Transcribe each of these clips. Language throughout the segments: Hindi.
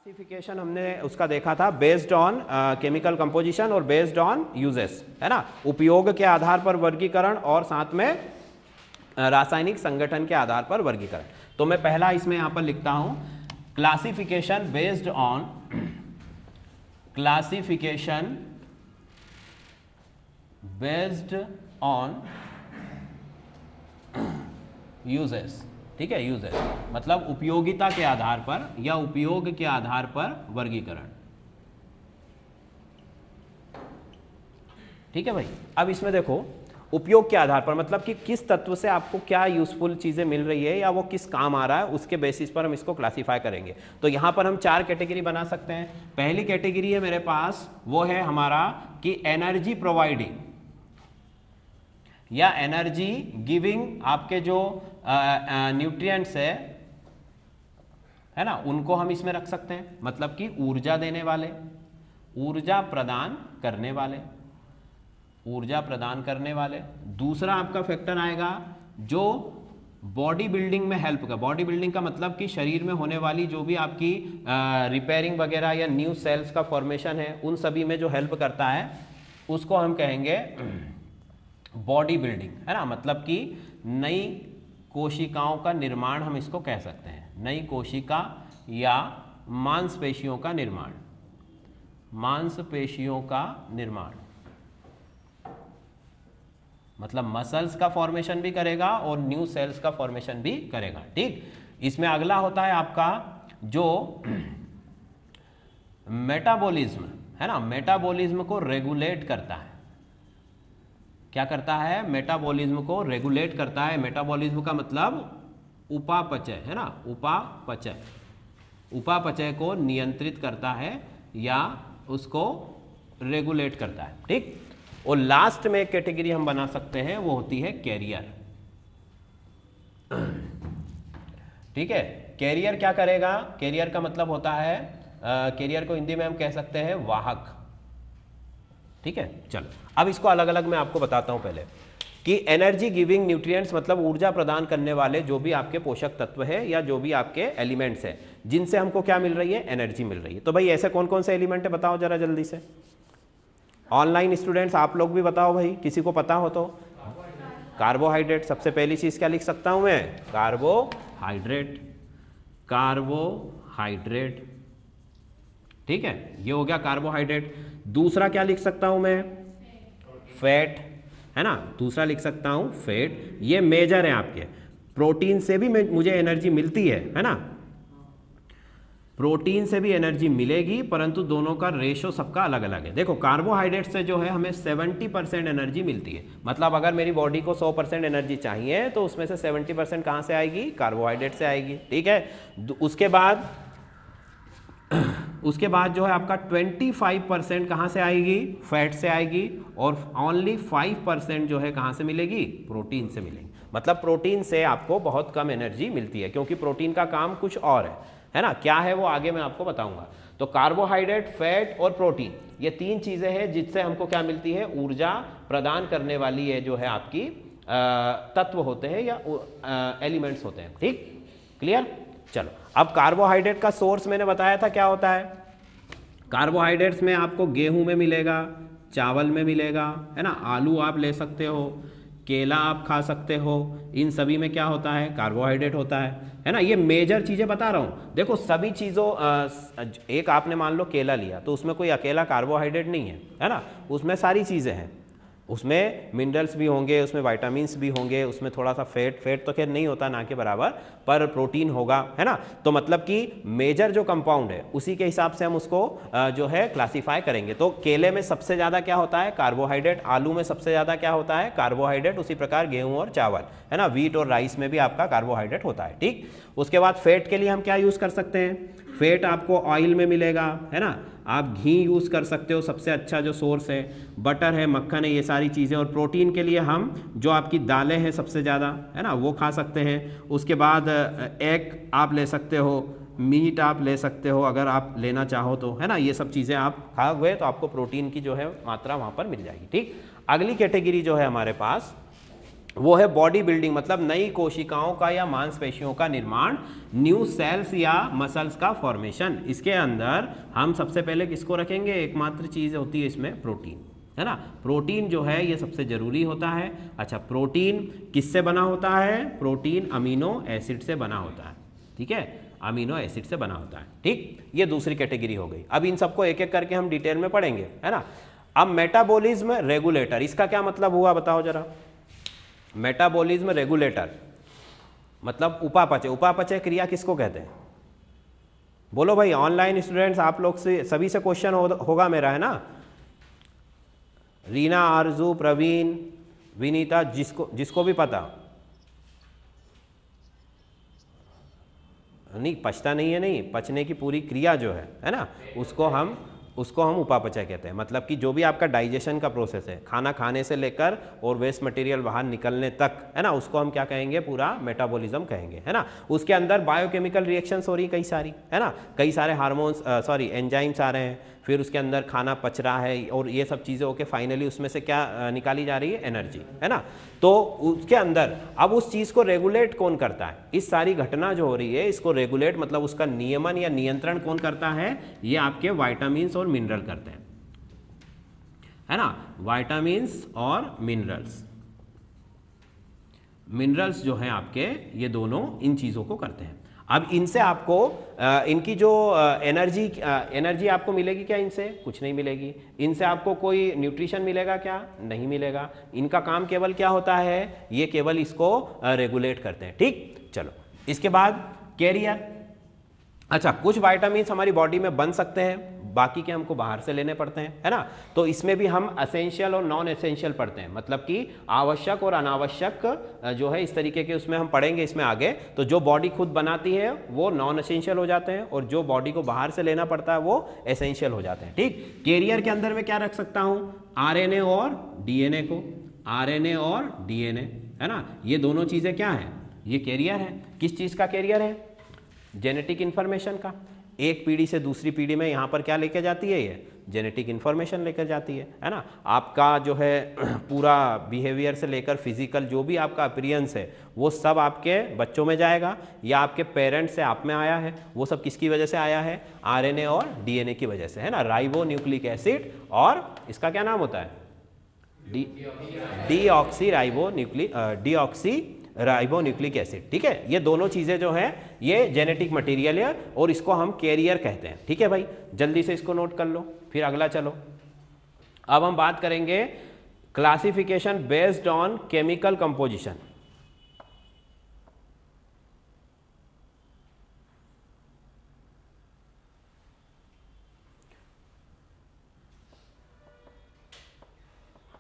क्लासिफिकेशन हमने उसका देखा था बेस्ड ऑन केमिकल कंपोजिशन और बेस्ड ऑन यूजेस, है ना, उपयोग के आधार पर वर्गीकरण और साथ में रासायनिक संगठन के आधार पर वर्गीकरण। तो मैं पहला इसमें यहां पर लिखता हूं क्लासिफिकेशन बेस्ड ऑन यूजेस। ठीक है, यूजेस मतलब उपयोगिता के आधार पर या उपयोग के आधार पर वर्गीकरण। ठीक है भाई। अब इसमें देखो उपयोग के आधार पर मतलब कि किस तत्व से आपको क्या यूजफुल चीजें मिल रही है या वो किस काम आ रहा है, उसके बेसिस पर हम इसको क्लासिफाई करेंगे। तो यहां पर हम 4 कैटेगरी बना सकते हैं। पहली कैटेगरी है मेरे पास, वो है हमारा कि एनर्जी प्रोवाइडिंग या एनर्जी गिविंग आपके जो न्यूट्रिएंट्स है ना, उनको हम इसमें रख सकते हैं। मतलब कि ऊर्जा देने वाले, ऊर्जा प्रदान करने वाले। दूसरा आपका फैक्टर आएगा जो बॉडी बिल्डिंग में हेल्प कर। बॉडी बिल्डिंग का मतलब कि शरीर में होने वाली जो भी आपकी रिपेयरिंग वगैरह या न्यू सेल्स का फॉर्मेशन है, उन सभी में जो हेल्प करता है उसको हम कहेंगे बॉडी बिल्डिंग, है ना। मतलब कि नई कोशिकाओं का निर्माण हम इसको कह सकते हैं। नई कोशिका या मांसपेशियों का निर्माण मतलब मसल्स का फॉर्मेशन भी करेगा और न्यू सेल्स का फॉर्मेशन भी करेगा। ठीक, इसमें अगला होता है आपका जो मेटाबॉलिज्म, है ना। मेटाबॉलिज्म को रेगुलेट करता है। क्या करता है? मेटाबॉलिज्म को रेगुलेट करता है। मेटाबॉलिज्म का मतलब उपापचय, है ना। उपापचय को नियंत्रित करता है या उसको रेगुलेट करता है। ठीक, और लास्ट में एक कैटेगरी हम बना सकते हैं, वो होती है कैरियर। ठीक है, कैरियर क्या करेगा? कैरियर का मतलब होता है कैरियर को हिंदी में हम कह सकते हैं वाहक। ठीक है, चलो अब इसको अलग अलग मैं आपको बताता हूं। पहले कि एनर्जी गिविंग न्यूट्रिएंट्स मतलब ऊर्जा प्रदान करने वाले जो भी आपके पोषक तत्व है या जो भी आपके एलिमेंट्स है जिनसे हमको क्या मिल रही है? एनर्जी मिल रही है। तो भाई ऐसे कौन कौन से एलिमेंट है बताओ जरा जल्दी से। ऑनलाइन स्टूडेंट्स आप लोग भी बताओ भाई, किसी को पता हो तो। कार्बोहाइड्रेट, सबसे पहली चीज क्या लिख सकता हूं मैं? कार्बोहाइड्रेट। ठीक है, ये हो गया कार्बोहाइड्रेट। दूसरा क्या लिख सकता हूं मैं? फैट, है ना। दूसरा लिख सकता हूं फैट। ये मेजर है आपके। प्रोटीन से भी मुझे एनर्जी मिलती है ना। प्रोटीन से भी एनर्जी मिलेगी, परंतु दोनों का रेशो सबका अलग अलग है। देखो कार्बोहाइड्रेट से जो है हमें 70% एनर्जी मिलती है। मतलब अगर मेरी बॉडी को 100% एनर्जी चाहिए तो उसमें से 70% कहाँ से आएगी? कार्बोहाइड्रेट से आएगी। ठीक है, उसके बाद जो है आपका 25% कहाँ से आएगी? फैट से आएगी। और ओनली 5% जो है कहाँ से मिलेगी? प्रोटीन से मिलेगी। मतलब प्रोटीन से आपको बहुत कम एनर्जी मिलती है, क्योंकि प्रोटीन का काम कुछ और है ना। क्या है वो आगे मैं आपको बताऊंगा। तो कार्बोहाइड्रेट, फैट और प्रोटीन, ये 3 चीजें हैं जिससे हमको क्या मिलती है? ऊर्जा प्रदान करने वाली है जो है आपकी तत्व होते हैं या एलिमेंट्स होते हैं। ठीक, क्लियर। चलो अब कार्बोहाइड्रेट का सोर्स मैंने बताया था क्या होता है। कार्बोहाइड्रेट्स में आपको गेहूं में मिलेगा, चावल में मिलेगा, है ना। आलू आप ले सकते हो, केला आप खा सकते हो। इन सभी में क्या होता है? कार्बोहाइड्रेट होता है ना। ये मेजर चीजें बता रहा हूं। देखो सभी चीजों एक आपने मान लो केला लिया तो उसमें कोई अकेला कार्बोहाइड्रेट नहीं है ना। उसमें सारी चीजें हैं, उसमें मिनरल्स भी होंगे, उसमें विटामिन्स भी होंगे, उसमें थोड़ा सा फैट तो खैर नहीं होता ना के बराबर, पर प्रोटीन होगा, है ना। तो मतलब कि मेजर जो कंपाउंड है उसी के हिसाब से हम उसको जो है क्लासिफाई करेंगे। तो केले में सबसे ज़्यादा क्या होता है? कार्बोहाइड्रेट। आलू में सबसे ज़्यादा क्या होता है? कार्बोहाइड्रेट। उसी प्रकार गेहूँ और चावल, है ना। व्हीट और राइस में भी आपका कार्बोहाइड्रेट होता है। ठीक, उसके बाद फैट के लिए हम क्या यूज़ कर सकते हैं? फैट आपको ऑयल में मिलेगा, है ना। आप घी यूज़ कर सकते हो, सबसे अच्छा जो सोर्स है। बटर है, मक्खन है, ये सारी चीज़ें। और प्रोटीन के लिए हम जो आपकी दालें हैं सबसे ज़्यादा, है ना, वो खा सकते हैं। उसके बाद एग आप ले सकते हो, मीट आप ले सकते हो अगर आप लेना चाहो तो, है ना। ये सब चीज़ें आप खाओगे तो आपको प्रोटीन की जो है मात्रा वहाँ पर मिल जाएगी। ठीक, अगली कैटेगरी जो है हमारे पास वो है बॉडी बिल्डिंग, मतलब नई कोशिकाओं का या मांसपेशियों का निर्माण, न्यू सेल्स या मसल्स का फॉर्मेशन। इसके अंदर हम सबसे पहले किसको रखेंगे, एकमात्र चीज़ होती है इसमें प्रोटीन, है ना। प्रोटीन जो है ये सबसे ज़रूरी होता है। अच्छा, प्रोटीन किससे बना होता है, प्रोटीन अमीनो एसिड से बना होता है, ठीक है, अमीनो एसिड से बना होता है, ठीक। ये दूसरी कैटेगरी हो गई। अब इन सबको एक एक करके हम डिटेल में पढ़ेंगे, है ना। अब मेटाबॉलिज्म रेगुलेटर, इसका क्या मतलब हुआ बताओ जरा। मेटाबॉलिज्म रेगुलेटर मतलब उपापचय, उपापचय क्रिया किसको कहते हैं, बोलो भाई। ऑनलाइन स्टूडेंट्स आप लोग से सभी से क्वेश्चन होगा मेरा, है ना। रीना, आरजू, प्रवीण, विनीता, जिसको भी पता नहीं, पचता नहीं है, नहीं, पचने की पूरी क्रिया जो है ना, उसको हम उपापचय कहते हैं। मतलब कि जो भी आपका डाइजेशन का प्रोसेस है, खाना खाने से लेकर और वेस्ट मटेरियल बाहर निकलने तक, है ना, उसको हम क्या कहेंगे, पूरा मेटाबॉलिज्म कहेंगे, है ना। उसके अंदर बायोकेमिकल रिएक्शंस हो रही कई सारी, है ना, कई सारे हार्मोन्स एंजाइम्स आ रहे हैं, फिर उसके अंदर खाना पच रहा है और ये सब चीज़ें होके फाइनली उसमें से क्या निकाली जा रही है, एनर्जी, है ना। तो उसके अंदर अब उस चीज़ को रेगुलेट कौन करता है, इस सारी घटना जो हो रही है इसको रेगुलेट मतलब उसका नियमन या नियंत्रण कौन करता है, ये आपके वाइटामिन्स और मिनरल करते हैं, है ना। वाइटामिन्स और मिनरल्स जो हैं आपके, ये दोनों इन चीज़ों को करते हैं। अब इनसे आपको इनकी जो एनर्जी आपको मिलेगी क्या, इनसे कुछ नहीं मिलेगी। इनसे आपको कोई न्यूट्रिशन मिलेगा क्या, नहीं मिलेगा। इनका काम केवल क्या होता है, ये केवल इसको रेगुलेट करते हैं, ठीक। चलो, इसके बाद कैरियर। अच्छा, कुछ वाइटामिन्स हमारी बॉडी में बन सकते हैं, बाकी के हमको बाहर से लेने पड़ते हैं, है ना। तो इसमें भी हम एसेंशियल और नॉन एसेंशियल पढ़ते हैं, मतलब कि आवश्यक और अनावश्यक जो है, इस तरीके के उसमें हम पढ़ेंगे इसमें आगे। तो जो बॉडी खुद बनाती है वो नॉन एसेंशियल हो जाते हैं, और जो बॉडी को बाहर से लेना पड़ता है वो एसेंशियल हो जाते हैं, ठीक। कैरियर के अंदर मैं क्या रख सकता हूँ, आरएनए और डीएनए को, आरएनए और डीएनए, है ना। ये दोनों चीज़ें क्या है, ये कैरियर है। किस चीज़ का कैरियर है, जेनेटिक इन्फॉर्मेशन का। एक पीढ़ी से दूसरी पीढ़ी में यहाँ पर क्या लेकर जाती है, ये जेनेटिक इन्फॉर्मेशन लेकर जाती है ना। आपका जो है पूरा बिहेवियर से लेकर फिजिकल जो भी आपका अपीयरेंस है वो सब आपके बच्चों में जाएगा, या आपके पेरेंट्स से आप में आया है, वो सब किसकी वजह से आया है, आरएनए और डीएनए की वजह से, है ना। राइबो न्यूक्लिक एसिड और इसका क्या नाम होता है, डीऑक्सी राइबोन्यूक्लिक एसिड, ठीक है। ये दोनों चीज़ें जो हैं ये जेनेटिक मटेरियल है और इसको हम कैरियर कहते हैं, ठीक है भाई। जल्दी से इसको नोट कर लो, फिर अगला चलो। अब हम बात करेंगे classification based on chemical composition.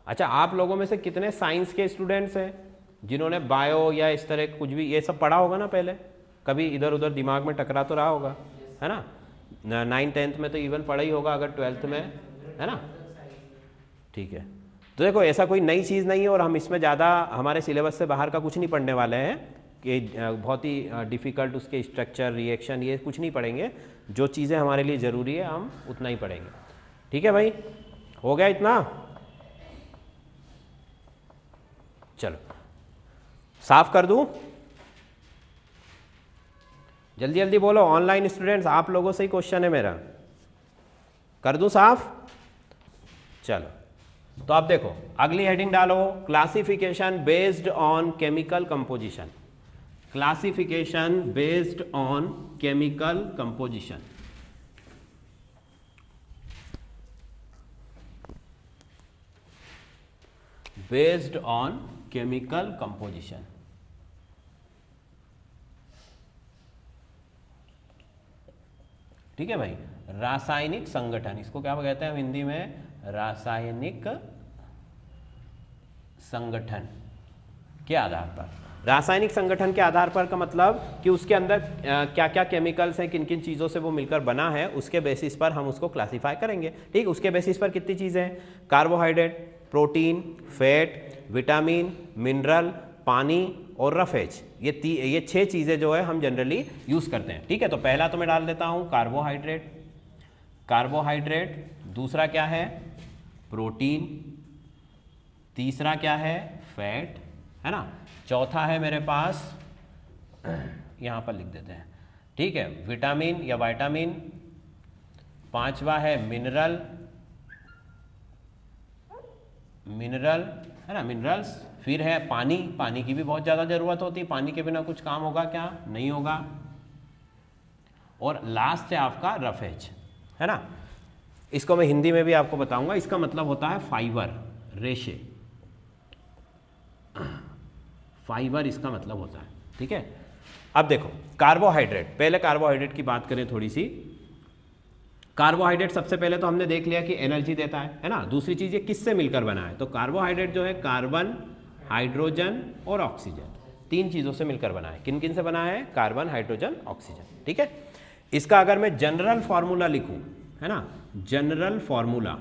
अच्छा, आप लोगों में से कितने साइंस के स्टूडेंट्स हैं जिन्होंने बायो या इस तरह कुछ भी ये सब पढ़ा होगा ना, पहले कभी इधर उधर दिमाग में टकरा तो रहा होगा, है ना। 9th-10th में तो इवन पढ़ा ही होगा, अगर 12th में, है ना, ठीक है। तो देखो, ऐसा कोई नई चीज़ नहीं है और हम इसमें ज़्यादा हमारे सिलेबस से बाहर का कुछ नहीं पढ़ने वाले हैं कि बहुत ही डिफ़िकल्ट उसके स्ट्रक्चर, रिएक्शन, ये कुछ नहीं पढ़ेंगे। जो चीज़ें हमारे लिए ज़रूरी है हम उतना ही पढ़ेंगे, ठीक है भाई। हो गया इतना, चलो साफ कर दूं, जल्दी जल्दी बोलो। ऑनलाइन स्टूडेंट्स आप लोगों से ही क्वेश्चन है मेरा, कर दूं साफ। चलो, तो आप देखो अगली हेडिंग डालो, classification based on chemical composition. Classification based on chemical composition. Based on chemical composition, ठीक है भाई। रासायनिक संगठन, इसको क्या कहते हैं हिंदी में, रासायनिक संगठन के आधार पर। रासायनिक संगठन के आधार पर का मतलब कि उसके अंदर क्या क्या केमिकल्स हैं, किन किन चीज़ों से वो मिलकर बना है, उसके बेसिस पर हम उसको क्लासीफाई करेंगे, ठीक। उसके बेसिस पर कितनी चीज़ें हैं, carbohydrate, protein, fat, vitamin, mineral, पानी और रफेज। ये 6 चीज़ें जो है हम जनरली यूज़ करते हैं, ठीक है। तो पहला तो मैं डाल देता हूँ कार्बोहाइड्रेट, दूसरा क्या है, प्रोटीन, तीसरा क्या है, फैट, है ना। चौथा है मेरे पास, यहाँ पर लिख देते हैं, ठीक है, विटामिन या विटामिन। पांचवा है मिनरल, मिनरल है ना, मिनरल्स। फिर है पानी, पानी की भी बहुत ज़्यादा ज़रूरत होती है, पानी के बिना कुछ काम होगा क्या, नहीं होगा। और लास्ट है आपका रफेज, है ना। इसको मैं हिंदी में भी आपको बताऊंगा, इसका मतलब होता है फाइबर, रेशे, फाइबर इसका मतलब होता है, ठीक है। अब देखो कार्बोहाइड्रेट, पहले कार्बोहाइड्रेट की बात करें थोड़ी सी। कार्बोहाइड्रेट सबसे पहले तो हमने देख लिया कि एनर्जी देता है ना। दूसरी चीज़ ये किससे मिलकर बना है, तो कार्बोहाइड्रेट जो है कार्बन, हाइड्रोजन और ऑक्सीजन, तीन चीज़ों से मिलकर बना है। किन किन से बना है, कार्बन, हाइड्रोजन, ऑक्सीजन, ठीक है। इसका अगर मैं जनरल फॉर्मूला लिखूं, है ना, जनरल फॉर्मूला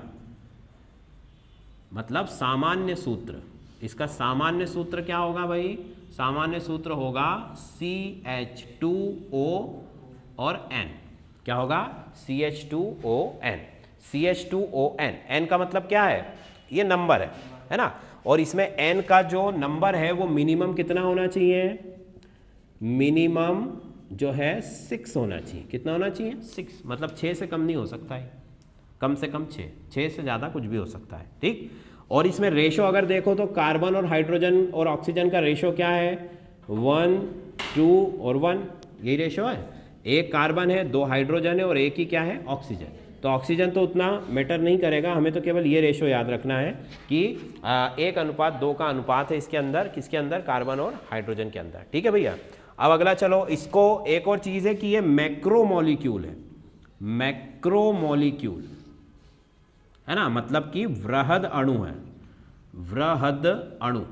मतलब सामान्य सूत्र, इसका सामान्य सूत्र क्या होगा भाई, सामान्य सूत्र होगा CH2O और N। क्या होगा, CH2ON, CH2ON। N का मतलब क्या है, ये नंबर है ना। और इसमें N का जो नंबर है वो मिनिमम कितना होना चाहिए, मिनिमम जो है 6 होना चाहिए। कितना होना चाहिए, 6, मतलब 6 से कम नहीं हो सकता है, कम से कम 6 से ज़्यादा कुछ भी हो सकता है, ठीक। और इसमें रेशो अगर देखो तो कार्बन और हाइड्रोजन और ऑक्सीजन का रेशो क्या है, 1, 2 और 1, यही रेशो है। एक कार्बन है, 2 हाइड्रोजन है और एक ही क्या है, ऑक्सीजन। तो ऑक्सीजन तो उतना मैटर नहीं करेगा, हमें तो केवल ये रेशो याद रखना है कि 1:2 का अनुपात है इसके अंदर, किसके अंदर, कार्बन और हाइड्रोजन के अंदर, ठीक है भैया। अब अगला चलो, इसको एक और चीज़ है कि ये मैक्रोमोलिक्यूल है, मैक्रोमोलिक्यूल है ना, मतलब कि वृहद अणु है, वृहद अणु।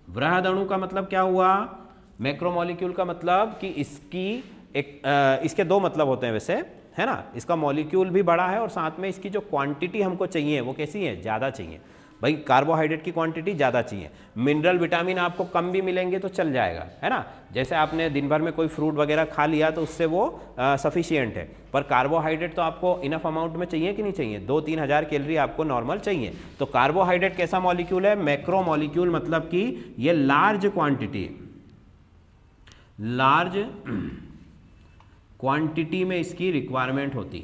वृहद अणु का मतलब क्या हुआ, मैक्रोमोलिक्यूल का मतलब कि इसकी इसके दो मतलब होते हैं वैसे, है ना। इसका मॉलिक्यूल भी बड़ा है और साथ में इसकी जो क्वांटिटी हमको चाहिए वो कैसी है, ज़्यादा चाहिए भाई। कार्बोहाइड्रेट की क्वांटिटी ज़्यादा चाहिए। मिनरल विटामिन आपको कम भी मिलेंगे तो चल जाएगा, है ना। जैसे आपने दिन भर में कोई फ्रूट वगैरह खा लिया तो उससे वो सफिशियंट है, पर कार्बोहाइड्रेट तो आपको इनफ अमाउंट में चाहिए कि नहीं चाहिए, 2-3 हज़ार कैलोरी आपको नॉर्मल चाहिए। तो कार्बोहाइड्रेट कैसा मॉलिक्यूल है, मैक्रो मॉलिक्यूल, मतलब कि ये लार्ज क्वांटिटी, लार्ज क्वांटिटी में इसकी रिक्वायरमेंट होती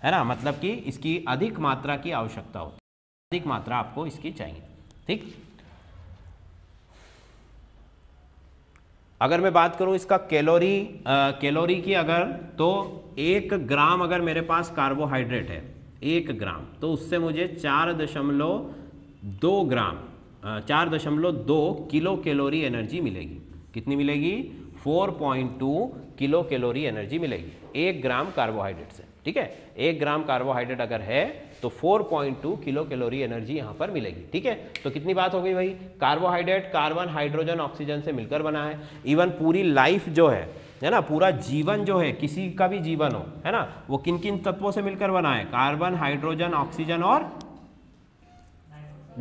है ना, मतलब कि इसकी अधिक मात्रा की आवश्यकता होती है, अधिक मात्रा आपको इसकी चाहिए, ठीक। अगर मैं बात करूं इसका कैलोरी की अगर, तो 1 ग्राम अगर मेरे पास कार्बोहाइड्रेट है, 1 ग्राम, तो उससे मुझे 4.2 ग्राम 4.2 किलो कैलोरी एनर्जी मिलेगी। कितनी मिलेगी, 4.2 किलो कैलोरी एनर्जी मिलेगी 1 ग्राम कार्बोहाइड्रेट से, ठीक है। 1 ग्राम कार्बोहाइड्रेट अगर है तो 4.2 किलो कैलोरी एनर्जी यहाँ पर मिलेगी, ठीक है। तो कितनी बात हो गई भाई, कार्बोहाइड्रेट कार्बन, हाइड्रोजन, ऑक्सीजन से मिलकर बना है। इवन पूरी लाइफ जो है ना, पूरा जीवन जो है, किसी का भी जीवन हो, है ना, वो किन किन तत्वों से मिलकर बना है, कार्बन, हाइड्रोजन, ऑक्सीजन और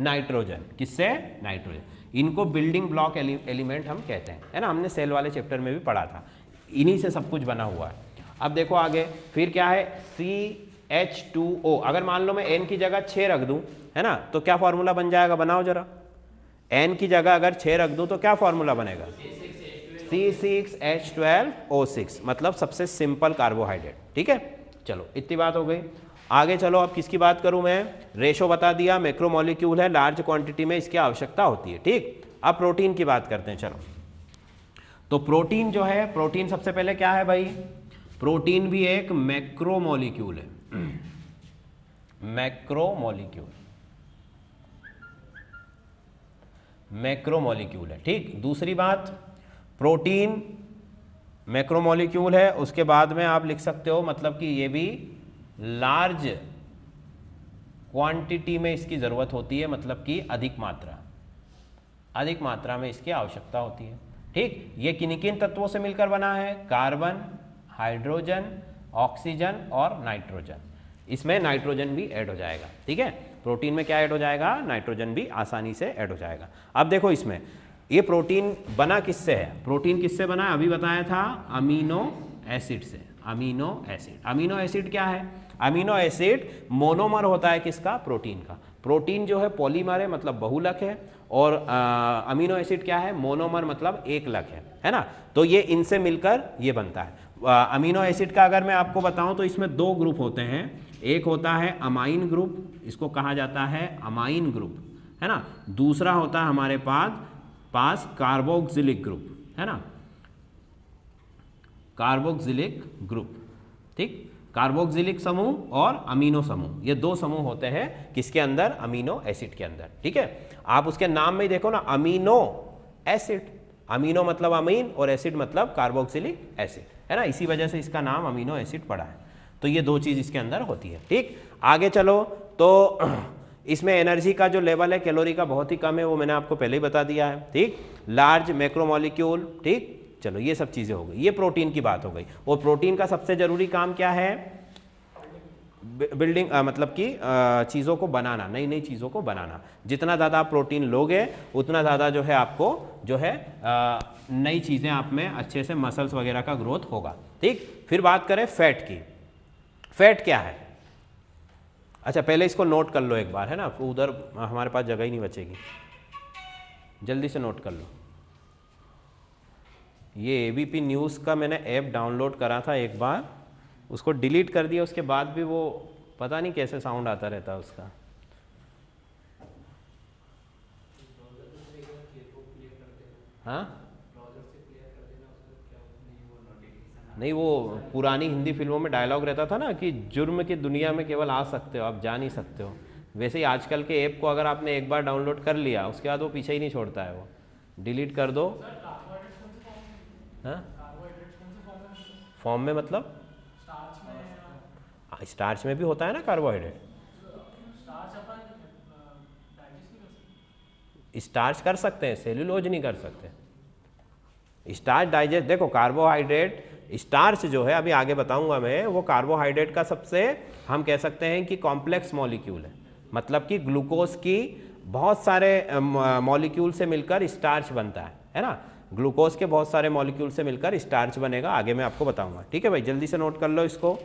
नाइट्रोजन। किससे, नाइट्रोजन। इनको बिल्डिंग ब्लॉक एलिमेंट हम कहते हैं, है ना, हमने सेल वाले चैप्टर में भी पढ़ा था। इन्हीं से सब कुछ बना हुआ है। अब देखो आगे, फिर क्या है, CH2O। अगर मान लो मैं N की जगह 6 रख दूं, है ना, तो क्या फॉर्मूला बन जाएगा, बनाओ जरा। N की जगह अगर 6 रख दूं तो क्या फॉर्मूला बनेगा, C6H12O6, मतलब सबसे सिंपल कार्बोहाइड्रेट, ठीक है। चलो इतनी बात हो गई। आगे चलो, अब किसकी बात करूं मैं, रेशो बता दिया, मैक्रोमोलिक्यूल है, लार्ज क्वांटिटी में इसकी आवश्यकता होती है, ठीक। अब प्रोटीन की बात करते हैं, चलो। तो प्रोटीन जो है, प्रोटीन सबसे पहले क्या है भाई, प्रोटीन भी एक मैक्रोमोलिक्यूल है, मैक्रोमोलिक्यूल, मैक्रोमोलिक्यूल है, ठीक। दूसरी बात, प्रोटीन मैक्रोमोलिक्यूल है, उसके बाद में आप लिख सकते हो मतलब कि ये भी लार्ज क्वांटिटी में इसकी ज़रूरत होती है, मतलब कि अधिक मात्रा में इसकी आवश्यकता होती है, ठीक। ये किन किन तत्वों से मिलकर बना है, कार्बन, हाइड्रोजन, ऑक्सीजन और नाइट्रोजन। इसमें नाइट्रोजन भी ऐड हो जाएगा, ठीक है। प्रोटीन में क्या ऐड हो जाएगा, नाइट्रोजन भी आसानी से ऐड हो जाएगा। अब देखो इसमें ये प्रोटीन बना किससे है, प्रोटीन किससे बना है, अभी बताया था, अमीनो एसिड से, अमीनो एसिड। अमीनो एसिड क्या है? अमीनो एसिड मोनोमर होता है किसका? प्रोटीन का। प्रोटीन जो है पॉलीमर है, मतलब बहुलक है, और अमीनो एसिड क्या है? मोनोमर, मतलब एकलक है ना। तो ये इनसे मिलकर ये बनता है। अमीनो एसिड का अगर मैं आपको बताऊं तो इसमें दो ग्रुप होते हैं। एक होता है अमाइन ग्रुप, इसको कहा जाता है अमाइन ग्रुप, है ना। दूसरा होता है हमारे पास कार्बोक्सिलिक ग्रुप, है ना, कार्बोक्सिलिक ग्रुप। ठीक, कार्बोक्सिलिक समूह और अमीनो समूह, ये दो समूह होते हैं किसके अंदर? अमीनो एसिड के अंदर। ठीक है, आप उसके नाम में ही देखो ना, अमीनो एसिड। अमीनो मतलब अमीन और एसिड मतलब कार्बोक्सिलिक एसिड, है ना। इसी वजह से इसका नाम अमीनो एसिड पड़ा है। तो ये दो चीज़ इसके अंदर होती है। ठीक, आगे चलो। तो इसमें एनर्जी का जो लेवल है कैलोरी का बहुत ही कम है, वो मैंने आपको पहले ही बता दिया है। ठीक, लार्ज मैक्रोमोलिक्यूल। ठीक, चलो ये सब चीज़ें हो गई, ये प्रोटीन की बात हो गई। और प्रोटीन का सबसे ज़रूरी काम क्या है? बिल्डिंग, मतलब कि चीज़ों को बनाना, नई नई चीज़ों को बनाना। जितना ज़्यादा आप प्रोटीन लोगे उतना ज़्यादा जो है आपको जो है नई चीज़ें आप में अच्छे से मसल्स वगैरह का ग्रोथ होगा। ठीक, फिर बात करें फैट की। फैट क्या है? अच्छा, पहले इसको नोट कर लो एक बार, है ना, उधर हमारे पास जगह ही नहीं बचेगी। जल्दी से नोट कर लो। ये एबीपी न्यूज़ का मैंने ऐप डाउनलोड करा था एक बार, उसको डिलीट कर दिया, उसके बाद भी वो पता नहीं कैसे साउंड आता रहता है उसका। हाँ, नहीं, वो पुरानी हिंदी फिल्मों में डायलॉग रहता था ना कि जुर्म की दुनिया में केवल आ सकते हो, आप जा नहीं सकते हो। वैसे ही आजकल के ऐप को अगर आपने एक बार डाउनलोड कर लिया, उसके बाद वो पीछे ही नहीं छोड़ता है, वो डिलीट कर दो। हाँ, फॉर्म में मतलब स्टार्च में भी होता है ना कार्बोहाइड्रेट। स्टार्च कर सकते हैं, सेल्यूलोज नहीं कर सकते। स्टार्च डाइजेस्ट, देखो कार्बोहाइड्रेट, स्टार्च जो है अभी आगे बताऊंगा मैं, वो कार्बोहाइड्रेट का सबसे हम कह सकते हैं कि कॉम्प्लेक्स मॉलिक्यूल है। मतलब कि ग्लूकोज की बहुत सारे मॉलिक्यूल से मिलकर स्टार्च बनता है ना। ग्लूकोज के बहुत सारे मॉलिक्यूल से मिलकर स्टार्च बनेगा, आगे मैं आपको बताऊंगा। ठीक है भाई, जल्दी से नोट कर लो इसको।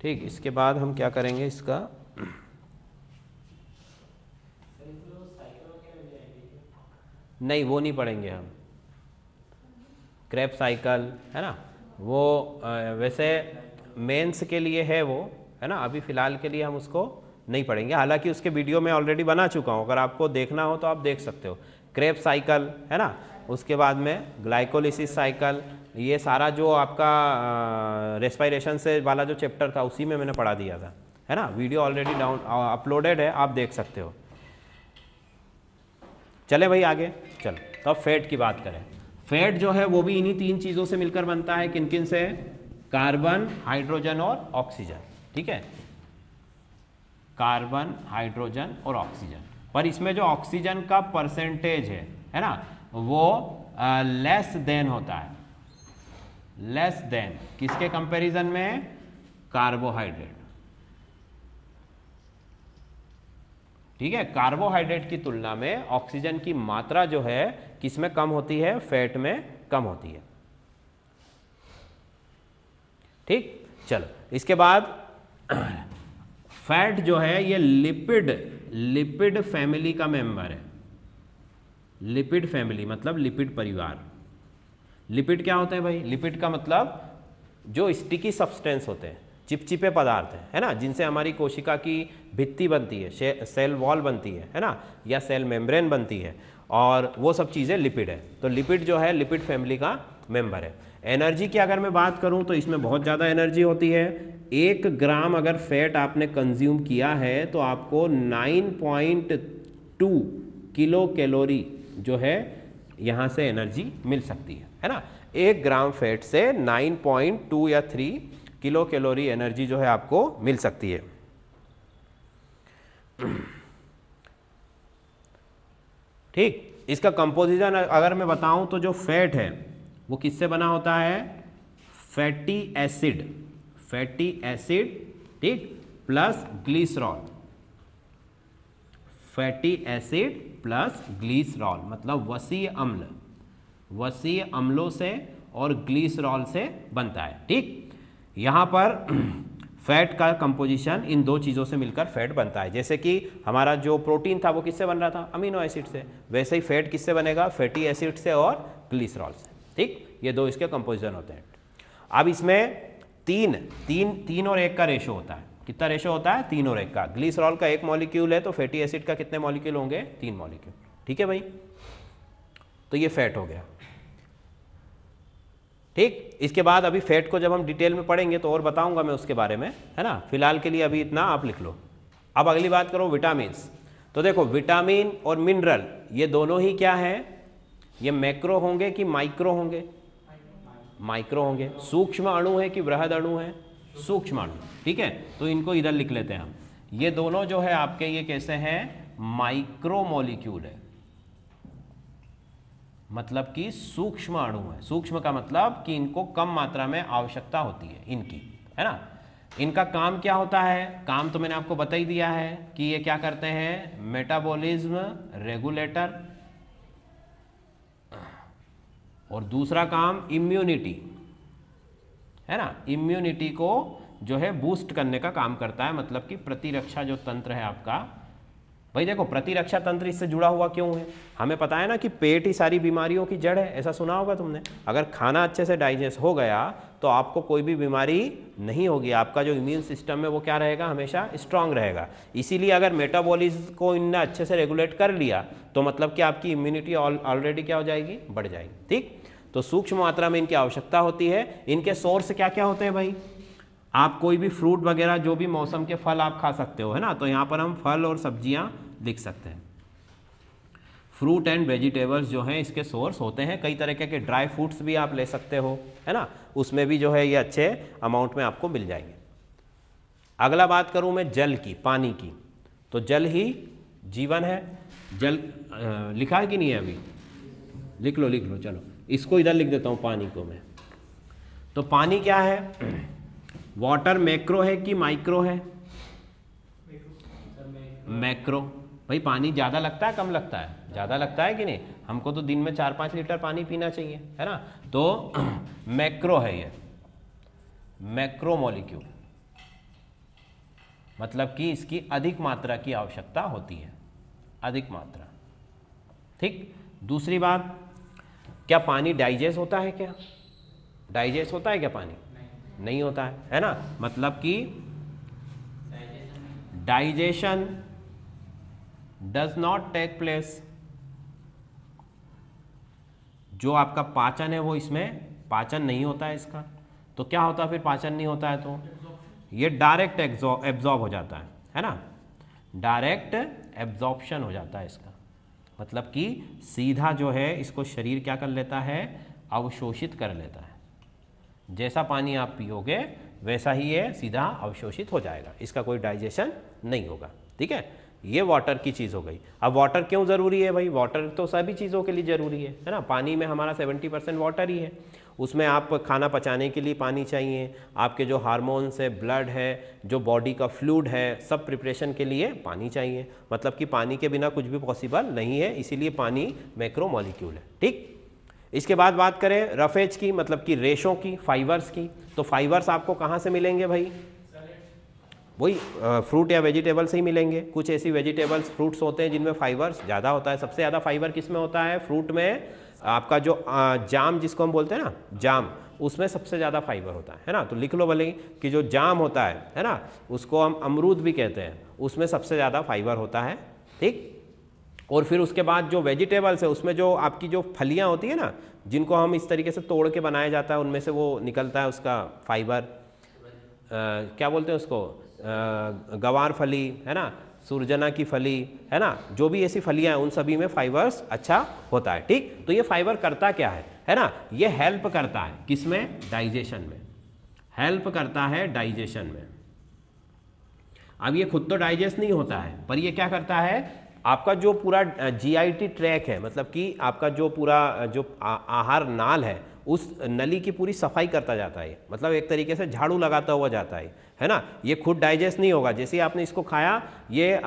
ठीक, इसके बाद हम क्या करेंगे इसका, नहीं वो नहीं पढ़ेंगे हम, क्रेब साइकिल, है ना, वो वैसे मेंस के लिए है वो, है ना। अभी फ़िलहाल के लिए हम उसको नहीं पढ़ेंगे, हालांकि उसके वीडियो में ऑलरेडी बना चुका हूँ, अगर आपको देखना हो तो आप देख सकते हो। क्रेब साइकिल, है ना, उसके बाद में ग्लाइकोलिसिस साइकिल, ये सारा जो आपका रेस्पिरेशन से वाला जो चैप्टर था उसी में मैंने पढ़ा दिया था, है ना। वीडियो ऑलरेडी अपलोडेड है, आप देख सकते हो। चले भाई आगे, चलो। तो अब फैट की बात करें। फैट जो है वो भी इन्हीं तीन चीज़ों से मिलकर बनता है। किन किन से? कार्बन, हाइड्रोजन और ऑक्सीजन। ठीक है, कार्बन, हाइड्रोजन और ऑक्सीजन। पर इसमें जो ऑक्सीजन का परसेंटेज है ना, वो लेस देन होता है। लेस देन किसके कंपैरिजन में? कार्बोहाइड्रेट। ठीक है, कार्बोहाइड्रेट की तुलना में ऑक्सीजन की मात्रा जो है किसमें कम होती है? फैट में कम होती है। ठीक, चलो इसके बाद फैट जो है ये लिपिड फैमिली का मेंबर है। लिपिड फैमिली मतलब लिपिड परिवार। लिपिड क्या होते हैं भाई? लिपिड का मतलब जो स्टिकी सब्सटेंस होते हैं, चिपचिपे पदार्थ है ना, जिनसे हमारी कोशिका की भित्ति बनती है, सेल वॉल बनती है ना, या सेल मेम्ब्रेन बनती है, और वो सब चीज़ें लिपिड है। तो लिपिड जो है लिपिड फैमिली का मेंबर है। एनर्जी की अगर मैं बात करूं तो इसमें बहुत ज़्यादा एनर्जी होती है। 1 ग्राम अगर फैट आपने कंज्यूम किया है तो आपको 9.2 किलो कैलोरी जो है यहाँ से एनर्जी मिल सकती है ना। 1 ग्राम फैट से 9.2 या 3 किलो कैलोरी एनर्जी जो है आपको मिल सकती है। ठीक, इसका कंपोजिशन अगर मैं बताऊं तो जो फैट है वो किससे बना होता है? फैटी एसिड, फैटी एसिड, ठीक, plus glycerol. Fatty acid plus glycerol, मतलब वसीय अम्ल, वसीय अम्लों से और ग्लिसरॉल से बनता है। ठीक, यहाँ पर फैट का कंपोजिशन इन दो चीज़ों से मिलकर फैट बनता है। जैसे कि हमारा जो प्रोटीन था वो किससे बन रहा था, अमीनो एसिड से, वैसे ही फैट किससे बनेगा, फैटी एसिड से और ग्लिसरॉल से। ठीक, ये दो इसके कंपोजिशन होते हैं। अब इसमें तीन और 1 का रेशो होता है। कितना रेशो होता है, 3 और 1 का। ग्लिसरॉल का 1 मॉलिक्यूल है तो फैटी एसिड का कितने मॉलिक्यूल होंगे, 3 मॉलिक्यूल। ठीक है भाई, तो ये फैट हो गया। ठीक, इसके बाद अभी फैट को जब हम डिटेल में पढ़ेंगे तो और बताऊंगा मैं उसके बारे में, है ना। फिलहाल के लिए अभी इतना आप लिख लो। अब अगली बात करो विटामिन्स। तो देखो विटामिन और मिनरल ये दोनों ही क्या है, ये मैक्रो होंगे कि माइक्रो होंगे, माइक्रो होंगे। सूक्ष्म अणु है कि बृहद अणु है, सूक्ष्म अणु। ठीक है, तो इनको इधर लिख लेते हैं हम। ये दोनों जो है आपके ये कैसे हैं, माइक्रो मॉलिक्यूल है, मतलब कि सूक्ष्म अणु है। सूक्ष्म का मतलब कि इनको कम मात्रा में आवश्यकता होती है इनकी, है ना। इनका काम क्या होता है, काम तो मैंने आपको बता ही दिया है कि ये क्या करते हैं, मेटाबॉलिज्म रेगुलेटर, और दूसरा काम इम्यूनिटी, है ना। इम्यूनिटी को जो है बूस्ट करने का काम करता है, मतलब कि प्रतिरक्षा जो तंत्र है आपका। भाई देखो प्रतिरक्षा तंत्र इससे जुड़ा हुआ क्यों है, हमें पता है ना कि पेट ही सारी बीमारियों की जड़ है, ऐसा सुना होगा तुमने। अगर खाना अच्छे से डाइजेस्ट हो गया तो आपको कोई भी बीमारी नहीं होगी, आपका जो इम्यून सिस्टम है वो क्या रहेगा, हमेशा स्ट्रांग रहेगा। इसीलिए अगर मेटाबॉलिज्म को इनने अच्छे से रेगुलेट कर लिया तो मतलब कि आपकी इम्यूनिटी ऑलरेडी क्या हो जाएगी, बढ़ जाएगी। ठीक, तो सूक्ष्म मात्रा में इनकी आवश्यकता होती है। इनके सोर्स क्या क्या होते हैं भाई, आप कोई भी फ्रूट वगैरह जो भी मौसम के फल आप खा सकते हो, है ना। तो यहाँ पर हम फल और सब्जियाँ लिख सकते हैं। फ्रूट एंड वेजिटेबल्स जो हैं इसके सोर्स होते हैं। कई तरह के ड्राई फ्रूट्स भी आप ले सकते हो, है ना, उसमें भी जो है ये अच्छे अमाउंट में आपको मिल जाएंगे। अगला बात करूँ मैं जल की, पानी की। तो जल ही जीवन है। जल लिखा है कि नहीं है, अभी लिख लो। चलो इसको इधर लिख देता हूँ, पानी को मैं। तो पानी क्या है, वाटर मैक्रो है कि माइक्रो है, मैक्रो। भाई पानी ज़्यादा लगता है कम लगता है, ज़्यादा लगता है कि नहीं, हमको तो दिन में 4-5 लीटर पानी पीना चाहिए, है ना। तो मैक्रो है ये, मैक्रो मॉलिक्यूल, मतलब कि इसकी अधिक मात्रा की आवश्यकता होती है, अधिक मात्रा। ठीक, दूसरी बात, क्या पानी डाइजेस्ट होता है, क्या डाइजेस्ट होता है क्या पानी, नहीं होता है ना। मतलब कि digestion does not take place. जो आपका पाचन है वो इसमें पाचन नहीं होता है इसका। तो क्या होता है फिर, पाचन नहीं होता है तो ये डायरेक्ट एब्जॉर्ब हो जाता है ना, डायरेक्ट एब्जॉर्प्शन हो जाता है इसका। मतलब कि सीधा जो है इसको शरीर क्या कर लेता है, अवशोषित कर लेता है। जैसा पानी आप पियोगे वैसा ही ये सीधा अवशोषित हो जाएगा, इसका कोई डाइजेशन नहीं होगा। ठीक है, ये वाटर की चीज़ हो गई। अब वाटर क्यों ज़रूरी है भाई, वाटर तो सभी चीज़ों के लिए ज़रूरी है ना। पानी में हमारा 70% वाटर ही है। उसमें आप खाना पचाने के लिए पानी चाहिए, आपके जो हार्मोन्स है, ब्लड है, जो बॉडी का फ्लूइड है, सब प्रिपरेशन के लिए पानी चाहिए। मतलब कि पानी के बिना कुछ भी पॉसिबल नहीं है, इसीलिए पानी मैक्रो मॉलिक्यूल है। ठीक, इसके बाद बात करें रफेज की, मतलब कि रेशों की, फाइबर्स की। तो फाइबर्स आपको कहाँ से मिलेंगे भाई, वही फ्रूट या वेजिटेबल से ही मिलेंगे। कुछ ऐसी वेजिटेबल्स फ्रूट्स होते हैं जिनमें फाइबर्स ज़्यादा होता है। सबसे ज़्यादा फाइबर किस में होता है, फ्रूट में। आपका जो जाम जिसको हम बोलते हैं ना, जाम, उसमें सबसे ज़्यादा फाइबर होता है ना। तो लिख लो भले कि जो जाम होता है ना, उसको हम अमरूद भी कहते हैं, उसमें सबसे ज़्यादा फाइबर होता है। ठीक, और फिर उसके बाद जो वेजिटेबल्स है उसमें जो आपकी जो फलियाँ होती है ना, जिनको हम इस तरीके से तोड़ के बनाया जाता है, उनमें से वो निकलता है उसका फाइबर, क्या बोलते हैं उसको, गवार फली, है ना, सुरजना की फली, है ना। जो भी ऐसी फलियाँ हैं उन सभी में फाइबर्स अच्छा होता है। ठीक, तो ये फाइबर करता क्या है ना, ये हेल्प करता है किसमें, डाइजेशन में, हेल्प करता है डाइजेशन में। अब ये खुद तो डाइजेस्ट नहीं होता है, पर ये क्या करता है, आपका जो पूरा GIT ट्रैक है, मतलब कि आपका जो पूरा जो आहार नाल है, उस नली की पूरी सफाई करता जाता है, मतलब एक तरीके से झाड़ू लगाता हुआ जाता है ना। ये खुद डाइजेस्ट नहीं होगा, जैसे ही आपने इसको खाया ये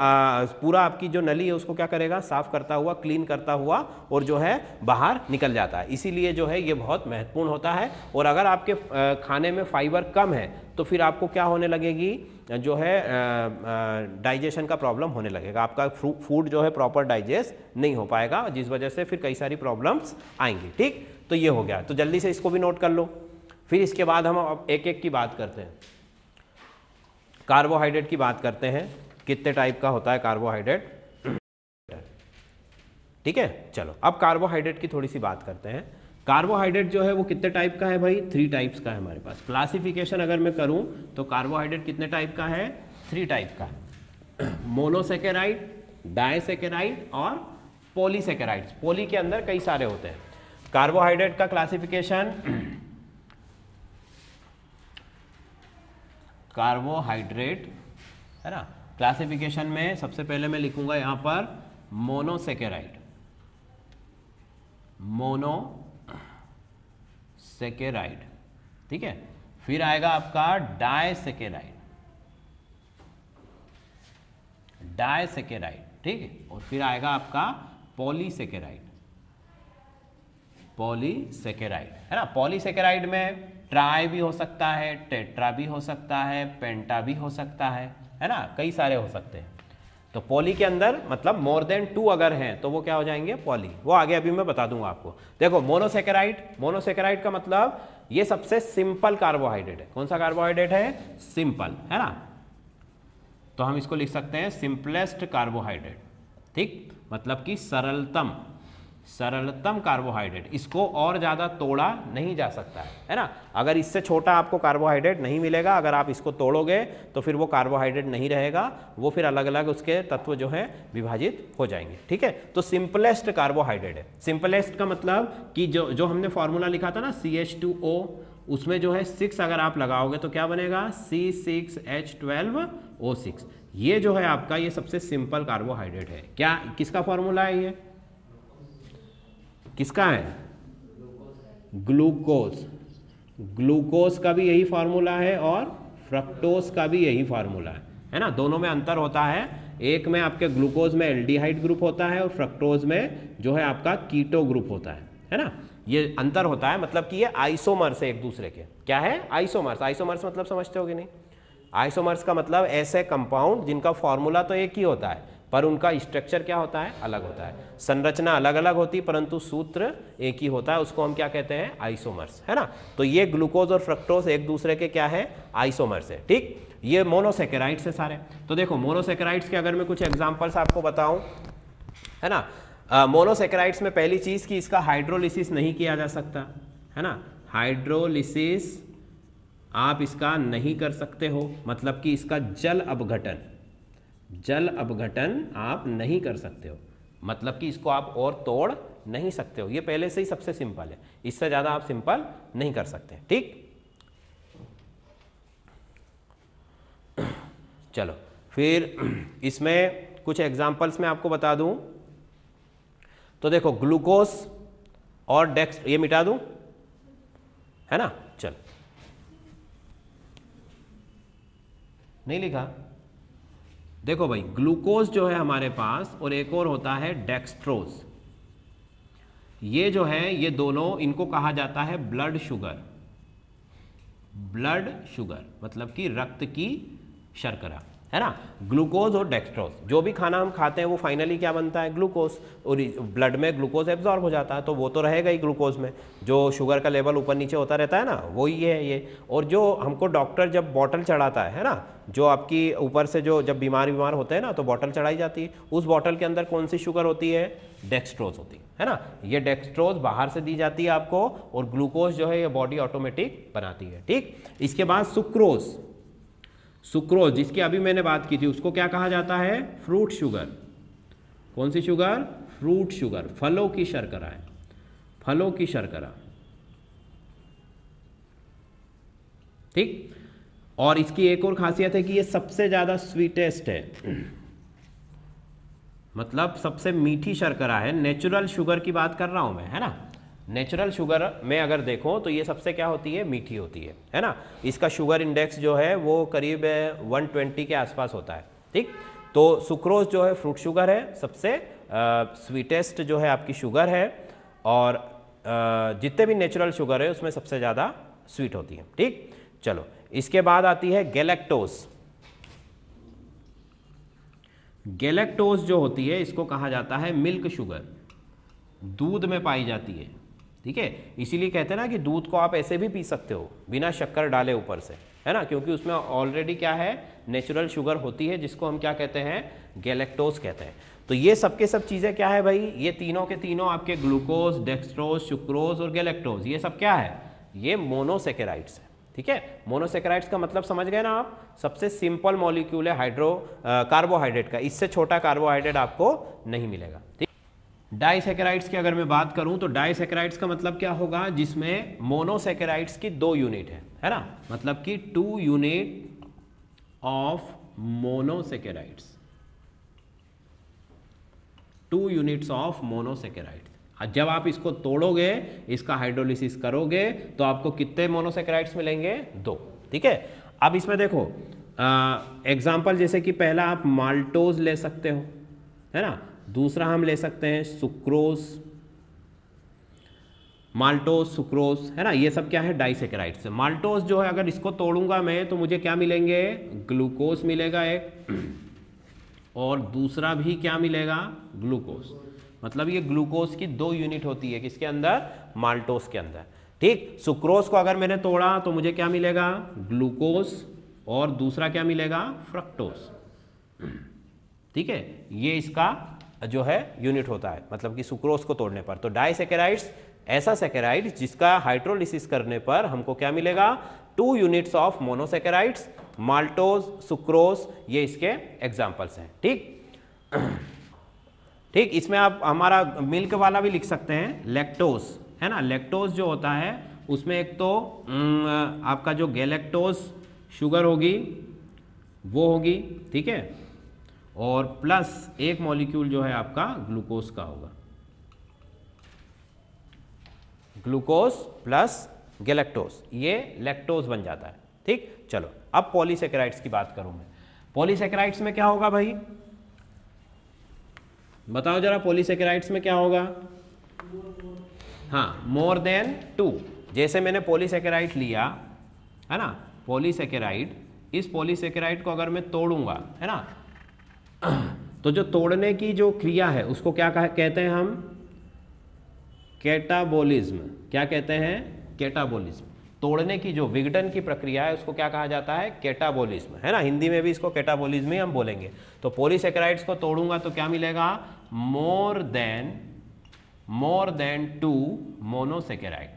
पूरा आपकी जो नली है उसको क्या करेगा, साफ करता हुआ, क्लीन करता हुआ और जो है बाहर निकल जाता है। इसीलिए जो है ये बहुत महत्वपूर्ण होता है। और अगर आपके खाने में फाइबर कम है तो फिर आपको क्या होने लगेगी, जो है डाइजेशन का प्रॉब्लम होने लगेगा, आपका फूड जो है प्रॉपर डाइजेस्ट नहीं हो पाएगा, जिस वजह से फिर कई सारी प्रॉब्लम्स आएंगी। ठीक, तो ये हो गया, तो जल्दी से इसको भी नोट कर लो। फिर इसके बाद हम अब एक एक की बात करते हैं, कार्बोहाइड्रेट की बात करते हैं, कितने टाइप का होता है कार्बोहाइड्रेट। ठीक है, चलो अब कार्बोहाइड्रेट की थोड़ी सी बात करते हैं। कार्बोहाइड्रेट जो है वो कितने टाइप का है भाई, 3 टाइप्स का है हमारे पास। क्लासिफिकेशन अगर मैं करूं तो कार्बोहाइड्रेट कितने टाइप का है, 3 टाइप का है, मोनोसेकेराइड, डाइसेकेराइड और पॉलीसेकेराइड्स। पॉली के अंदर कई सारे होते हैं। कार्बोहाइड्रेट का क्लासिफिकेशन, कार्बोहाइड्रेट है ना, क्लासिफिकेशन में सबसे पहले मैं लिखूंगा यहां पर मोनोसेकेराइड, मोनोसेकेराइड, ठीक है। फिर आएगा आपका डाइसेकेराइड, डाइसेकेराइड, ठीक है। और फिर आएगा आपका पॉलीसेकेराइड, पॉलीसेकेराइड है ना। पॉलीसेकेराइड में ट्राई भी हो सकता है, टेट्रा भी हो सकता है, पेंटा भी हो सकता है ना, कई सारे हो सकते हैं। तो पॉली के अंदर मतलब मोर देन 2 अगर हैं तो वो क्या हो जाएंगे, पॉली। वो आगे अभी मैं बता दूंगा आपको। देखो मोनोसेकेराइड, मोनोसेकेराइड का मतलब ये सबसे सिंपल कार्बोहाइड्रेट है। कौन सा कार्बोहाइड्रेट है, सिंपल, है ना। तो हम इसको लिख सकते हैं सिंपलेस्ट कार्बोहाइड्रेट, ठीक, मतलब कि सरलतम, सरलतम कार्बोहाइड्रेट। इसको और ज़्यादा तोड़ा नहीं जा सकता है ना। अगर इससे छोटा आपको कार्बोहाइड्रेट नहीं मिलेगा, अगर आप इसको तोड़ोगे तो फिर वो कार्बोहाइड्रेट नहीं रहेगा, वो फिर अलग अलग उसके तत्व जो है विभाजित हो जाएंगे। ठीक है, तो सिंपलेस्ट कार्बोहाइड्रेट है। सिंपलेस्ट का मतलब कि जो हमने फॉर्मूला लिखा था ना CH2O, उसमें जो है 6 अगर आप लगाओगे तो क्या बनेगा, C6H12O6। ये जो है आपका ये सबसे सिंपल कार्बोहाइड्रेट है। क्या, किसका फॉर्मूला है ये, किसका है, ग्लूकोज। ग्लूकोज का भी यही फार्मूला है और फ्रक्टोज का भी यही फार्मूला है ना। दोनों में अंतर होता है, एक में आपके ग्लूकोज में एल्डिहाइड ग्रुप होता है और फ्रक्टोज में जो है आपका कीटो ग्रुप होता है ना। ये अंतर होता है, मतलब कि ये आइसोमर्स है एक दूसरे के। क्या है, आइसोमर्स। आइसोमर्स मतलब समझते हो कि नहीं, आइसोमर्स का मतलब ऐसे कंपाउंड जिनका फॉर्मूला तो एक ही होता है पर उनका स्ट्रक्चर क्या होता है, अलग होता है। संरचना अलग अलग होती है परंतु सूत्र एक ही होता है, उसको हम क्या कहते हैं, आइसोमर्स, है ना। तो ये ग्लूकोज और फ्रक्टोज एक दूसरे के क्या है, आइसोमर्स है। ठीक, ये मोनोसेकेराइड्स है सारे। तो देखो मोनोसेकेराइड्स के अगर मैं कुछ एग्जांपल्स आपको बताऊं, है ना। मोनोसेकेराइड्स में पहली चीज कि इसका हाइड्रोलिसिस नहीं किया जा सकता, है ना। हाइड्रोलिसिस आप इसका नहीं कर सकते हो, मतलब कि इसका जल अपघटन, जल अपघटन आप नहीं कर सकते हो, मतलब कि इसको आप और तोड़ नहीं सकते हो। ये पहले से ही सबसे सिंपल है, इससे ज़्यादा आप सिंपल नहीं कर सकते। ठीक, चलो फिर इसमें कुछ एग्जांपल्स मैं आपको बता दूं। तो देखो ग्लूकोज और डेक्स, ये मिटा दूं, है ना। चल, नहीं लिखा, देखो भाई ग्लूकोज जो है हमारे पास और एक और होता है डेक्सट्रोज। ये जो है ये दोनों, इनको कहा जाता है ब्लड शुगर। ब्लड शुगर मतलब कि रक्त की शर्करा, है ना। ग्लूकोज और डेक्सट्रोज, जो भी खाना हम खाते हैं वो फाइनली क्या बनता है, ग्लूकोज, और ब्लड में ग्लूकोज एब्जॉर्ब हो जाता है तो वो तो रहेगा ही ग्लूकोज में। जो शुगर का लेवल ऊपर नीचे होता रहता है ना, वो ही है ये। और जो हमको डॉक्टर जब बॉटल चढ़ाता है ना, जो आपकी ऊपर से जो जब बीमार होते हैं ना तो बॉटल चढ़ाई जाती है, उस बॉटल के अंदर कौन सी शुगर होती है, डेक्सट्रोज होती है ना। ये डेक्सट्रोज बाहर से दी जाती है आपको, और ग्लूकोज जो है ये बॉडी ऑटोमेटिक बनाती है। ठीक, इसके बाद सुक्रोज। सुक्रोज जिसकी अभी मैंने बात की थी उसको क्या कहा जाता है, फ्रूट शुगर। कौन सी शुगर, फ्रूट शुगर, फलों की शर्करा है, फलों की शर्करा। ठीक, और इसकी एक और खासियत है कि ये सबसे ज्यादा स्वीटेस्ट है, मतलब सबसे मीठी शर्करा है। नेचुरल शुगर की बात कर रहा हूं मैं, है ना। नेचुरल शुगर में अगर देखो तो ये सबसे क्या होती है, मीठी होती है ना। इसका शुगर इंडेक्स जो है वो करीब 120 के आसपास होता है, ठीक। तो सुक्रोज जो है फ्रूट शुगर है, सबसे स्वीटेस्ट जो है आपकी शुगर है, और जितने भी नेचुरल शुगर है उसमें सबसे ज़्यादा स्वीट होती है, ठीक। चलो इसके बाद आती है गैलेक्टोज। गैलेक्टोज जो होती है इसको कहा जाता है मिल्क शुगर, दूध में पाई जाती है, ठीक है। इसीलिए कहते हैं ना कि दूध को आप ऐसे भी पी सकते हो बिना शक्कर डाले ऊपर से, है ना, क्योंकि उसमें ऑलरेडी क्या है, नेचुरल शुगर होती है, जिसको हम क्या कहते हैं, गैलेक्टोज कहते हैं। तो ये सब के सब चीज़ें क्या है भाई, ये तीनों के तीनों आपके ग्लूकोज, डेक्सट्रोज, सुक्रोज और गैलेक्टोज, ये सब क्या है, ये मोनोसेकेराइड्स है, ठीक है। मोनोसेकेराइड्स का मतलब समझ गए ना आप, सबसे सिंपल मॉलिक्यूल है कार्बोहाइड्रेट का, इससे छोटा कार्बोहाइड्रेट आपको नहीं मिलेगा, ठीक। डाइसेकेराइड्स की अगर मैं बात करूं तो डाइसेकेराइड्स का मतलब क्या होगा, जिसमें मोनोसेकेराइड्स की 2 यूनिट है ना, मतलब कि 2 unit of monosaccharides, 2 units of monosaccharides. जब आप इसको तोड़ोगे, इसका हाइड्रोलिसिस करोगे, तो आपको कितने मोनोसेकेराइड्स मिलेंगे, 2, ठीक है। अब इसमें देखो एग्जाम्पल, जैसे कि पहला आप माल्टोज ले सकते हो, है ना, दूसरा हम ले सकते हैं सुक्रोज, माल्टोज, सुक्रोज, है ना, ये सब क्या है, डाइसेकेराइड्स। माल्टोज जो है अगर इसको तोड़ूंगा मैं तो मुझे क्या मिलेंगे, ग्लूकोज मिलेगा एक, और दूसरा भी क्या मिलेगा, ग्लूकोज। मतलब ये ग्लूकोज की 2 यूनिट होती है किसके अंदर, माल्टोज के अंदर, ठीक। सुक्रोज को अगर मैंने तोड़ा तो मुझे क्या मिलेगा, ग्लूकोज, और दूसरा क्या मिलेगा, फ्रक्टोज, ठीक है। ये इसका जो है यूनिट होता है, मतलब कि सुक्रोज को तोड़ने पर। तो डाइसेकेराइड्स ऐसा सेकेराइड जिसका हाइड्रोलिसिस करने पर हमको क्या मिलेगा, 2 units of monosaccharides, maltose, sucrose, ये इसके एग्जाम्पल्स हैं, ठीक। ठीक, इसमें आप हमारा मिल्क वाला भी लिख सकते हैं, लैक्टोज, है ना। लैक्टोज जो होता है उसमें एक तो आपका जो गैलेक्टोज शुगर होगी वो होगी, ठीक है, और प्लस एक मॉलिक्यूल जो है आपका ग्लूकोज का होगा, ग्लूकोज प्लस गैलेक्टोज, ये लैक्टोज बन जाता है, ठीक। चलो अब पॉलीसेकेराइड्स की बात करूं मैं। पॉलीसेकेराइड्स में क्या होगा भाई, बताओ जरा, पॉलीसेकेराइड्स में क्या होगा, हाँ, मोर देन 2। जैसे मैंने पॉलीसेकेराइड लिया, है ना, पॉलीसेकेराइड, इस पॉलीसेकेराइड को अगर मैं तोड़ूंगा, है ना, तो जो तोड़ने की जो क्रिया है उसको क्या कहते हैं हम, कैटाबोलिज्म। क्या कहते हैं, कैटाबोलिज्म। तोड़ने की जो विघटन की प्रक्रिया है उसको क्या कहा जाता है, कैटाबोलिज्म, है ना। हिंदी में भी इसको कैटाबोलिज्म ही हम बोलेंगे। तो पॉलीसेकेराइड्स को तोड़ूंगा तो क्या मिलेगा, more than 2 monosaccharide,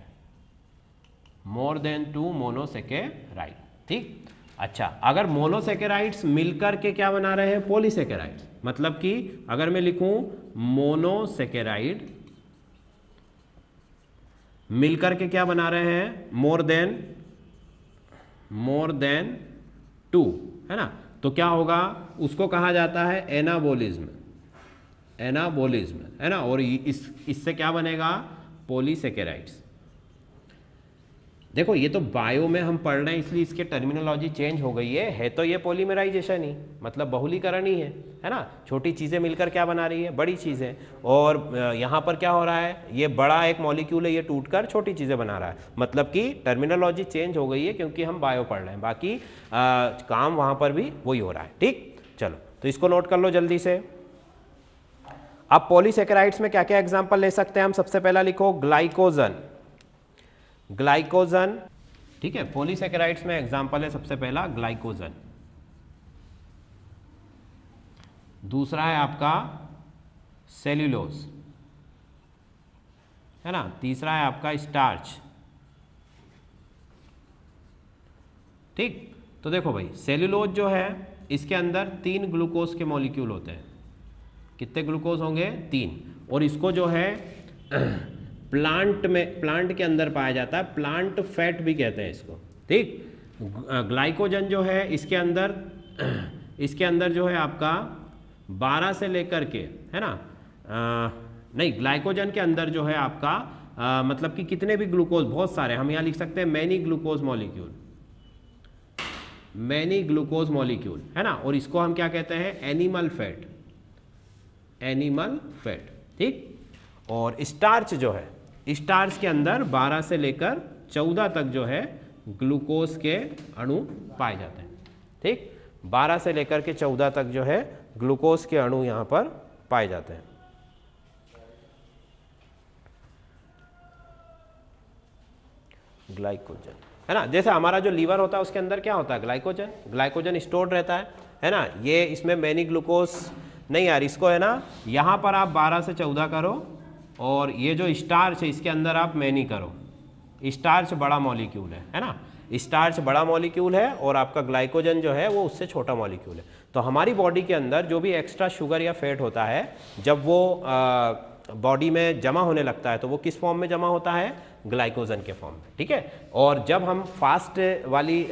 more than 2 monosaccharide, ठीक। अच्छा, अगर मोनोसेकेराइड्स मिलकर के क्या बना रहे हैं, पॉलीसेकेराइड्स, मतलब कि अगर मैं लिखूं मोनोसेकेराइड मिलकर के क्या बना रहे हैं, मोर देन 2, है ना, तो क्या होगा, उसको कहा जाता है एनाबोलिज्म, है ना। और इससे क्या बनेगा, पॉलीसेकेराइड्स। देखो ये तो बायो में हम पढ़ रहे हैं इसलिए इसके टर्मिनोलॉजी चेंज हो गई है तो ये पॉलीमराइजेशन ही, मतलब बहुलीकरण ही है ना। छोटी चीज़ें मिलकर क्या बना रही है, बड़ी चीज़ें। और यहाँ पर क्या हो रहा है, ये बड़ा एक मॉलिक्यूल है, ये टूटकर छोटी चीज़ें बना रहा है, मतलब कि टर्मिनोलॉजी चेंज हो गई है क्योंकि हम बायो पढ़ रहे हैं, बाकी काम वहाँ पर भी वही हो रहा है, ठीक। चलो तो इसको नोट कर लो जल्दी से। अब पॉलीसेकेराइड्स में क्या क्या एग्जाम्पल ले सकते हैं हम, सबसे पहला लिखो ग्लाइकोजन, ठीक है। पॉलीसेकेराइड्स में एग्जाम्पल है सबसे पहला ग्लाइकोजन, दूसरा है आपका सेल्यूलोज, है ना, तीसरा है आपका स्टार्च, ठीक। तो देखो भाई, सेल्यूलोज जो है इसके अंदर 3 ग्लूकोज के मॉलिक्यूल होते हैं। कितने ग्लूकोज होंगे, 3। और इसको जो है प्लांट के अंदर पाया जाता है, प्लांट फैट भी कहते हैं इसको, ठीक। ग्लाइकोजन जो है इसके अंदर जो है आपका 12 से लेकर के, है ना, नहीं, ग्लाइकोजन के अंदर जो है आपका मतलब कि कितने भी ग्लूकोज, बहुत सारे, हम यहाँ लिख सकते हैं many glucose molecule, many glucose molecule, है ना। और इसको हम क्या कहते हैं, एनिमल फैट, एनिमल फैट, ठीक। और स्टार्च जो है, स्टार्च के अंदर 12 से लेकर 14 तक जो है ग्लूकोज के अणु पाए जाते हैं, ठीक। 12 से लेकर के 14 तक जो है ग्लूकोज के अणु यहाँ पर पाए जाते हैं। ग्लाइकोजन, है ना। जैसे हमारा जो लीवर होता है उसके अंदर क्या होता है, ग्लाइकोजन, ग्लाइकोजन स्टोर्ड रहता है ना। ये इसमें मैनी ग्लूकोज नहीं यार, इसको है ना यहाँ पर आप 12 से 14 करो, और ये जो स्टार्च है इसके अंदर आप मैनी करो। स्टार्च बड़ा मॉलिक्यूल है ना, स्टार्च बड़ा मॉलिक्यूल है, और आपका ग्लाइकोजन जो है वो उससे छोटा मॉलिक्यूल है। तो हमारी बॉडी के अंदर जो भी एक्स्ट्रा शुगर या फैट होता है, जब वो बॉडी में जमा होने लगता है तो वो किस फॉर्म में जमा होता है, ग्लाइकोजन के फॉर्म में, ठीक है। और जब हम फास्ट वाली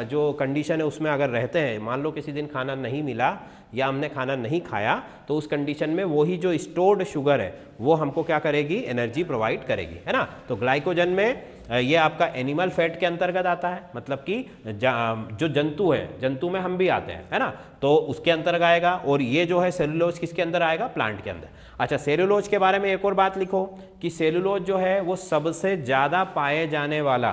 जो कंडीशन है उसमें अगर रहते हैं, मान लो किसी दिन खाना नहीं मिला या हमने खाना नहीं खाया, तो उस कंडीशन में वही जो स्टोर्ड शुगर है वो हमको क्या करेगी, एनर्जी प्रोवाइड करेगी, है ना। तो ग्लाइकोजन में ये आपका एनिमल फैट के अंतर्गत आता है, मतलब कि जो जंतु है, जंतु में हम भी आते हैं, है ना, तो उसके अंतर्गत आएगा। और ये जो है सेलुलोज किसके अंदर आएगा, प्लांट के अंदर। अच्छा, सेलुलोज के बारे में एक और बात लिखो कि सेलुलोज जो है वो सबसे ज़्यादा पाए जाने वाला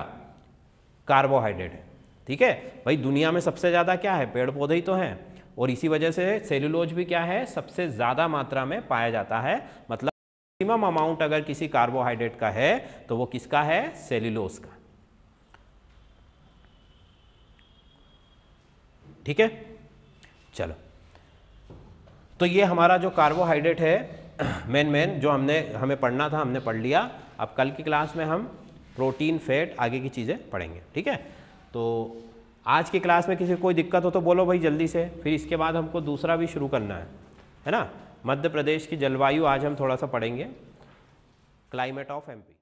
कार्बोहाइड्रेट है, ठीक है भाई। दुनिया में सबसे ज़्यादा क्या है, पेड़ पौधे ही तो हैं, और इसी वजह से सेलुलोज भी क्या है, सबसे ज़्यादा मात्रा में पाया जाता है। मतलब मैक्सिमम अमाउंट अगर किसी कार्बोहाइड्रेट का है तो वो किसका है, सेलुलोज का, ठीक है। चलो, तो ये हमारा जो कार्बोहाइड्रेट है मेन जो हमें पढ़ना था हमने पढ़ लिया। अब कल की क्लास में हम प्रोटीन, फैट, आगे की चीज़ें पढ़ेंगे, ठीक है। तो आज की क्लास में किसी को कोई दिक्कत हो तो बोलो भाई जल्दी से, फिर इसके बाद हमको दूसरा भी शुरू करना है ना। मध्य प्रदेश की जलवायु आज हम थोड़ा सा पढ़ेंगे, क्लाइमेट ऑफ एमपी।